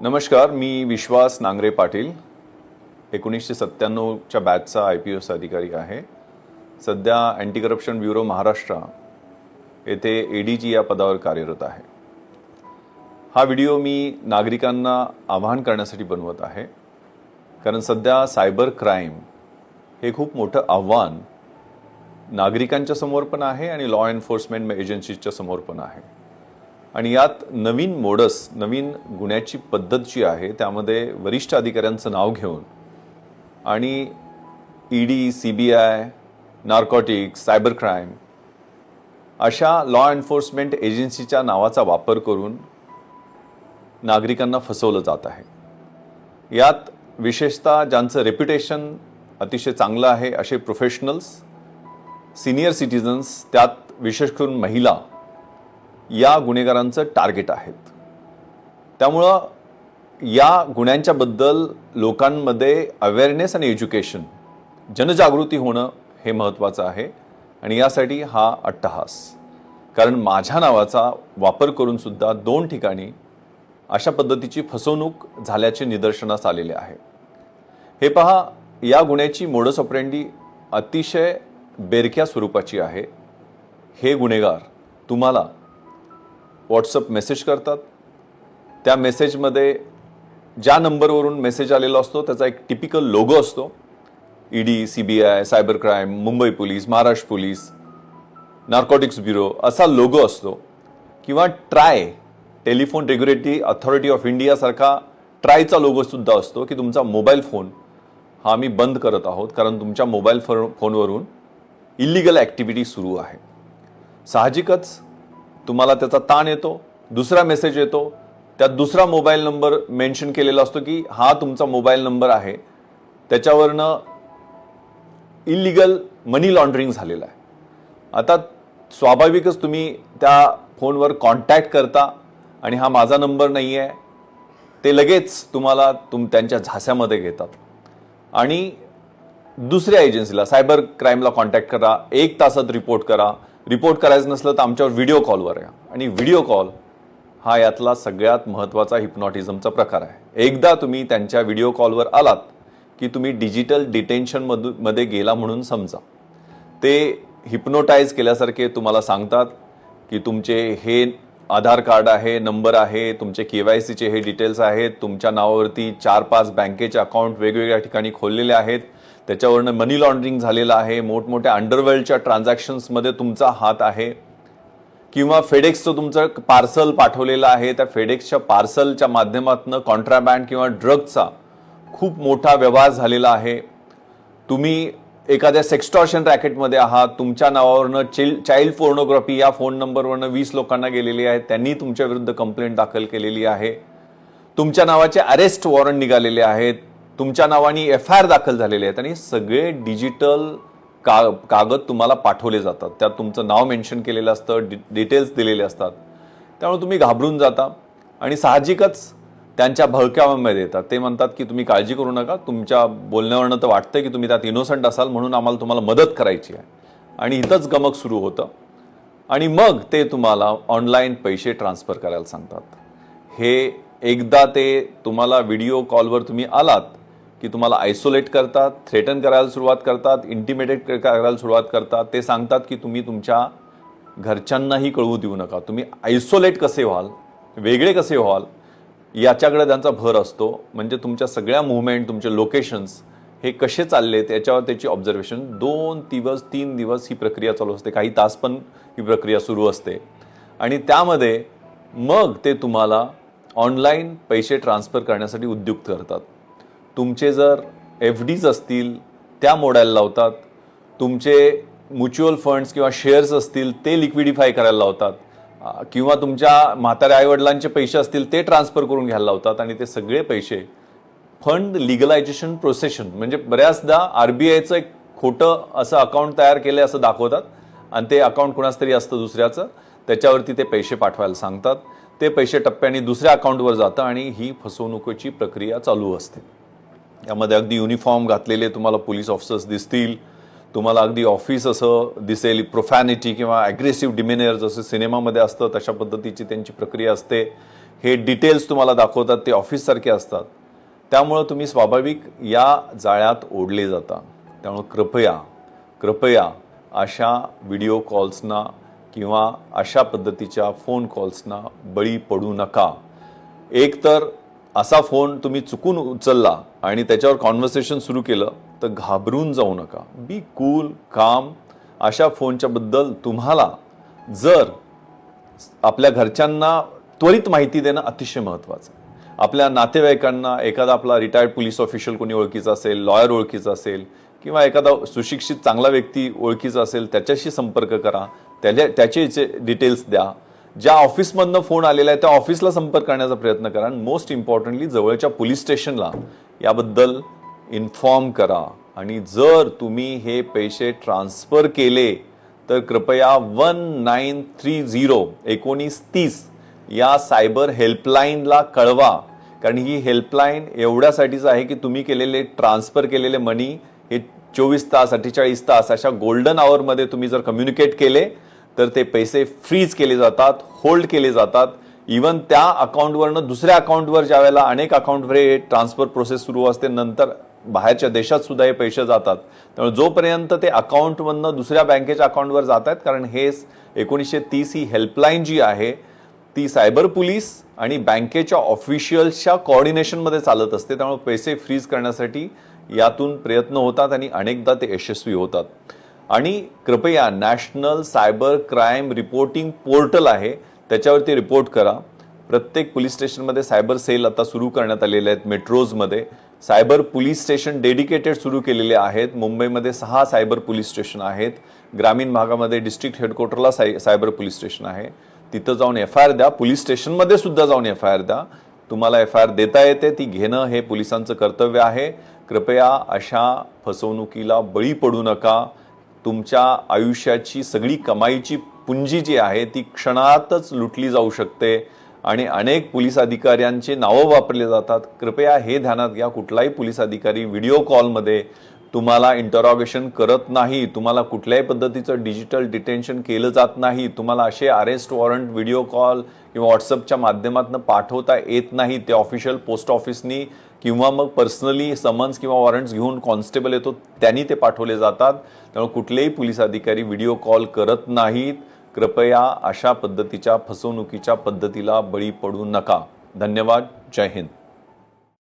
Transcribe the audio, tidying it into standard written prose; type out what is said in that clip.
नमस्कार, मी विश्वास नांगरे पाटील 1997च्या बॅचचा IPS अधिकारी आहे. सध्या अँटी करप्शन ब्युरो महाराष्ट्र येथे ADG या पदावर कार्यरत आहे. हा व्हिडिओ मी नागरिकांना आवाहन करण्यासाठी बनवत आहे, कारण सध्या सायबर क्राईम हे खूप मोठं आव्हान नागरिकांच्या समोर पण आहे आणि लॉ एन्फोर्समेंट एजन्सीच्या समोर पण आहे. आणि यात नवीन मोडस, नवीन गुन्ह्याची पद्धत जी आहे त्यामध्ये वरिष्ठ अधिकाऱ्यांचं नाव घेऊन आणि ED, CBI, narcotics, cyber crime अशा लॉ एन्फोर्समेंट एजन्सीच्या नावाचा वापर करून नागरिकांना फसवलं जात आहे. यात विशेषतः ज्यांचं रेप्युटेशन अतिशय चांगलं आहे असे प्रोफेशनल्स, सिनियर सिटीजन्स, त्यात विशेष करून महिला या गुन्हेगारांचं टार्गेट आहेत. त्यामुळं या गुन्ह्यांच्याबद्दल लोकांमध्ये अवेअरनेस आणि एज्युकेशन, जनजागृती होणं हे महत्त्वाचं आहे. आणि यासाठी हा अट्टहास, कारण माझ्या नावाचा वापर करून सुद्धा 2 ठिकाणी अशा पद्धतीची फसवणूक झाल्याचे निदर्शनास आलेले आहे. हे पहा, या गुन्ह्याची मोडस ऑपरेंडी अतिशय बेरक्या स्वरूपाची आहे. हे गुन्हेगार तुम्हाला व्हॉट्सअप मेसेज करतात. त्या मेसेजमध्ये ज्या नंबरवरून मेसेज आलेला असतो त्याचा एक टिपिकल लोगो असतो. ED, CBI, cyber crime, Mumbai police, Maharashtra police, narcotics bureau असा लोगो असतो. किंवा try, telephone regulatory authority of India सारखा ट्रायचा लोगो सुद्धा असतो की तुमचा मोबाईल फोन हा आम्ही बंद करत आहोत, कारण तुमच्या मोबाईल फोनवरून इलिगल ॲक्टिव्हिटी सुरू आहे. साहजिकच तुम्हाला त्याचा ताण येतो. दुसरा मेसेज येतो, त्यात दुसरा मोबाईल नंबर मेन्शन केलेला असतो की हा तुमचा मोबाईल नंबर आहे, त्याच्यावरनं इलिगल मनी लॉन्ड्रिंग झालेलं आहे. आता स्वाभाविकच तुम्ही त्या फोनवर कॉन्टॅक्ट करता आणि हा माझा नंबर नाही आहे, ते लगेच तुम्हाला त्यांच्या झास्यामध्ये घेतात आणि दुसऱ्या एजन्सीला, सायबर क्राईमला कॉन्टॅक्ट करा, 1 तासात रिपोर्ट करा. रिपोर्ट करायचं नसलं तर आमच्यावर व्हिडिओ कॉलवर या. आणि व्हिडिओ कॉल हा यातला सगळ्यात महत्त्वाचा हिप्नॉटिझमचा प्रकार आहे. एकदा तुम्ही त्यांच्या व्हिडिओ कॉलवर आलात की तुम्ही डिजिटल डिटेन्शनमध्ये गेला म्हणून समजा. ते हिप्नोटाईज केल्यासारखे तुम्हाला सांगतात की तुमचे हे आधार कार्ड आहे, नंबर आहे, तुमचे KYCचे हे डिटेल्स आहेत, तुमच्या नावावरती 4-5 बँकेचे अकाउंट वेगवेगळ्या ठिकाणी खोललेले आहेत, त्याच्यावरनं मनी लॉन्ड्रिंग झालेलं आहे, मोठमोठ्या अंडरवर्ल्डच्या ट्रान्झॅक्शन्समध्ये तुमचा हात आहे. किंवा फेडेक्सचं तुमचं पार्सल पाठवलेलं आहे, त्या फेडेक्सच्या पार्सलच्या माध्यमातून कॉन्ट्राबँड किंवा ड्रगचा खूप मोठा व्यवहार झालेला आहे. तुम्ही एखाद्या सेक्स्टॉर्शन रॅकेटमध्ये आहात, तुमच्या नावावरनं चाइल्ड पोर्नोग्राफी या फोन नंबरवरनं 20 लोकांना गेलेली आहे, त्यांनी तुमच्या विरुद्ध कंप्लेंट दाखल केलेली आहे. तुमच्या नावाचे अरेस्ट वॉरंट निघालेले आहेत, तुमच्या नावाने FIR दाखल झालेले आहेत आणि सगळे डिजिटल कागद तुम्हाला पाठवले जातात. त्यात तुमचं नाव मेन्शन केलेलं असतं, डिटेल्स दिलेले असतात. त्यामुळे तुम्ही घाबरून जाता आणि साहजिकच त्यांच्या भळक्यामध्ये येतात. ते म्हणतात की तुम्ही काळजी करू नका, तुमच्या बोलण्यावरनं तर वाटतं की तुम्ही त्यात इनोसंट असाल, म्हणून आम्हाला तुम्हाला मदत करायची आहे. आणि इथंच गमक सुरू होतं. आणि मग ते तुम्हाला ऑनलाईन पैसे ट्रान्सफर करायला सांगतात. हे एकदा ते तुम्हाला व्हिडिओ कॉलवर तुम्ही आलात की तुम्हाला आयसोलेट करतात, थ्रेटन करायला सुरुवात करतात, इंटिमिडेट करायला सुरुवात करतात. ते सांगतात की तुम्ही तुमच्या घरच्यांनाही कळवू देऊ नका. तुम्ही आयसोलेट कसे व्हाल, वेगळे कसे व्हाल याच्याकडे त्यांचा भर असतो. म्हणजे तुमच्या सगळ्या मुवमेंट, तुमचे लोकेशन्स हे कसे चाललेत याच्यावर त्याची ऑब्झर्वेशन. 2 दिवस 3 दिवस ही प्रक्रिया चालू असते, काही तास पण ही प्रक्रिया सुरू असते. आणि त्यामध्ये मग ते तुम्हाला ऑनलाईन पैसे ट्रान्सफर करण्यासाठी उद्युक्त करतात. तुमचे जर FDs असतील त्या मोडायला लावतात, तुमचे म्युच्युअल फंड्स किंवा शेअर्स असतील ते लिक्विडिफाय करायला लावतात, किंवा तुमच्या म्हाताऱ्या आईवडिलांचे पैसे असतील ते ट्रान्सफर करून घ्यायला लावतात. आणि ते सगळे पैसे फंड लिगलायझेशन प्रोसेशन, म्हणजे बऱ्याचदा RBIचं एक खोटं असं अकाउंट तयार केलं असं दाखवतात आणि ते अकाउंट कुणाच तरी असतं दुसऱ्याचं, त्याच्यावरती ते पैसे पाठवायला सांगतात. ते पैसे टप्प्याने दुसऱ्या अकाउंटवर जातं आणि ही फसवणुकीची प्रक्रिया चालू असते. यामध्ये अगदी युनिफॉर्म घातलेले तुम्हाला पोलीस ऑफिसर्स दिसतील, तुम्हाला अगदी ऑफिस असं दिसेल, प्रोफॅनिटी किंवा ॲग्रेसिव्ह डिमेनियर जसं सिनेमामध्ये असतं तशा पद्धतीची त्यांची प्रक्रिया असते. हे डिटेल्स तुम्हाला दाखवतात ते ऑफिससारखे असतात. त्यामुळं तुम्ही स्वाभाविक या जाळ्यात ओढले जाता. त्यामुळे कृपया अशा व्हिडिओ कॉल्सना किंवा अशा पद्धतीच्या फोन कॉल्सना बळी पडू नका. एक तर असा फोन तुम्ही चुकून उचलला आणि त्याच्यावर कॉन्व्हर्सेशन सुरू केलं तर घाबरून जाऊ नका. बी कूल, काम. अशा फोनच्या बद्दल तुम्हाला जर आपल्या घरच्यांना त्वरित माहिती देणं अतिशय महत्त्वाचं आहे. आपल्या नातेवाईकांना, एखादा आपला रिटायर्ड पोलीस ऑफिशियल कोणी ओळखीचा असेल, लॉयर ओळखीचा असेल किंवा एखादा सुशिक्षित चांगला व्यक्ती ओळखीचा असेल त्याच्याशी संपर्क करा. त्याचे डिटेल्स द्या. ज्या ऑफिसमधनं फोन आलेला आहे त्या ऑफिसला संपर्क करण्याचा प्रयत्न करा. आणि मोस्ट इम्पॉर्टंटली जवळच्या पोलीस स्टेशनला याबद्दल इन्फॉर्म करा. आणि जर तुम्ही हे पैसे ट्रान्सफर केले तर कृपया 1930 या सायबर हेल्पलाईनला कळवा. कारण ही हेल्पलाईन एवढ्यासाठीच आहे की तुम्ही केलेले ट्रान्सफर केलेले मनी हे 24 तास 48 तास अशा गोल्डन आवरमध्ये तुम्ही जर कम्युनिकेट केले तर ते पैसे फ्रीज केले जातात, होल्ड केले जातात. इवन त्या अकाउंटवरनं दुसऱ्या अकाउंटवर ज्यावेळेला अनेक अकाउंटवर हे ट्रान्सफर प्रोसेस सुरू असते, नंतर बाहेरच्या देशात सुद्धा हे पैसे जातात. त्यामुळे जोपर्यंत ते अकाउंटमधनं दुसऱ्या बँकेच्या अकाउंटवर जात आहेत, कारण हे 1930 ही हेल्पलाईन जी आहे ती सायबर पोलीस आणि बँकेच्या ऑफिशियल्सच्या कोऑर्डिनेशनमध्ये चालत असते. त्यामुळे पैसे फ्रीज करण्यासाठी यातून प्रयत्न होतात आणि अनेकदा ते यशस्वी होतात. आणि कृपया national cyber crime reporting portal आहे त्याच्यावरती रिपोर्ट करा. प्रत्येक पोलीस स्टेशनमध्ये सायबर सेल आता सुरू करण्यात आलेले आहेत. मेट्रोजमध्ये सायबर पोलीस स्टेशन डेडिकेटेड सुरू केलेले आहेत. मुंबईमध्ये 6 सायबर पोलीस स्टेशन आहेत. ग्रामीण भागामध्ये डिस्ट्रिक्ट हेडक्वार्टरला सायबर पोलीस स्टेशन आहे. तिथं जाऊन FIR द्या. पोलीस स्टेशनमध्ये सुद्धा जाऊन FIR द्या. तुम्हाला FIR देता येते, ती घेणं हे पोलिसांचं कर्तव्य आहे. कृपया अशा फसवणुकीला बळी पडू नका. तुमच्या आयुष्याची सगळी कमाईची पुंजी जी आहे ती क्षणातच लुटली जाऊ शकते आणि अनेक पोलीस अधिकाऱ्यांचे नावं वापरले जातात. कृपया हे ध्यानात घ्या. कुठलाही पोलीस अधिकारी व्हिडिओ कॉलमध्ये तुम्हाला इंटरॉगेशन करत नाही. तुम्हाला कुठल्याही पद्धतीचं डिजिटल डिटेन्शन केलं जात नाही. तुम्हाला असे अरेस्ट वॉरंट व्हिडिओ कॉल किंवा व्हॉट्सअपच्या माध्यमातून पाठवता येत नाही. ते ऑफिशियल पोस्ट ऑफिसनी किंवा मग पर्सनली समन्स किंवा वॉरंट्स घेऊन कॉन्स्टेबल येतो त्यांनी ते पाठवले जातात. त्यामुळे कुठलेही पोलीस अधिकारी व्हिडिओ कॉल करत नाहीत. कृपया अशा पद्धतीच्या फसवणुकीच्या पद्धतीला बळी पडू नका. धन्यवाद. जय हिंद.